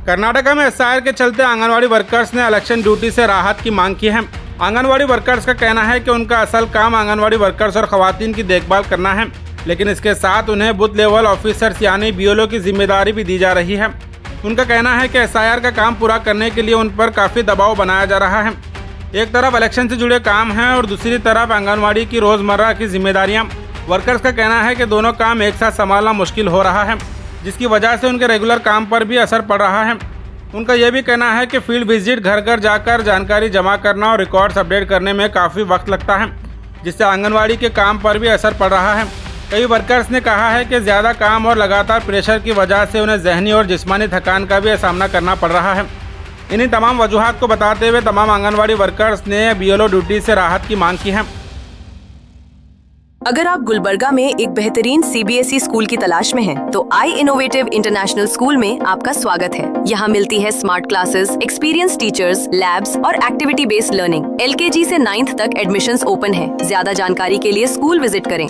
कर्नाटका में एसआईआर के चलते आंगनवाड़ी वर्कर्स ने इलेक्शन ड्यूटी से राहत की मांग की है। आंगनवाड़ी वर्कर्स का कहना है कि उनका असल काम आंगनवाड़ी वर्कर्स और खवातीन की देखभाल करना है, लेकिन इसके साथ उन्हें बूथ लेवल ऑफिसर्स यानी बीएलओ की जिम्मेदारी भी दी जा रही है। उनका कहना है कि एसआईआर का काम पूरा करने के लिए उन पर काफ़ी दबाव बनाया जा रहा है। एक तरफ इलेक्शन से जुड़े काम हैं और दूसरी तरफ आंगनवाड़ी की रोज़मर्रा की जिम्मेदारियाँ। वर्कर्स का कहना है कि दोनों काम एक साथ संभालना मुश्किल हो रहा है, जिसकी वजह से उनके रेगुलर काम पर भी असर पड़ रहा है। उनका यह भी कहना है कि फील्ड विजिट, घर घर जाकर जानकारी जमा करना और रिकॉर्ड्स अपडेट करने में काफ़ी वक्त लगता है, जिससे आंगनवाड़ी के काम पर भी असर पड़ रहा है। कई वर्कर्स ने कहा है कि ज़्यादा काम और लगातार प्रेशर की वजह से उन्हें जहनी और जिस्मानी थकान का भी सामना करना पड़ रहा है। इन्हीं तमाम वजूहात को बताते हुए तमाम आंगनवाड़ी वर्कर्स ने बीएलओ ड्यूटी से राहत की मांग की है। अगर आप गुलबर्गा में एक बेहतरीन सीबीएसई स्कूल की तलाश में हैं, तो आई इनोवेटिव इंटरनेशनल स्कूल में आपका स्वागत है। यहाँ मिलती है smart classes, experience teachers, labs और एक्टिविटी बेस्ड लर्निंग। एलकेजी से 9th तक एडमिशंस ओपन है। ज्यादा जानकारी के लिए स्कूल विजिट करें।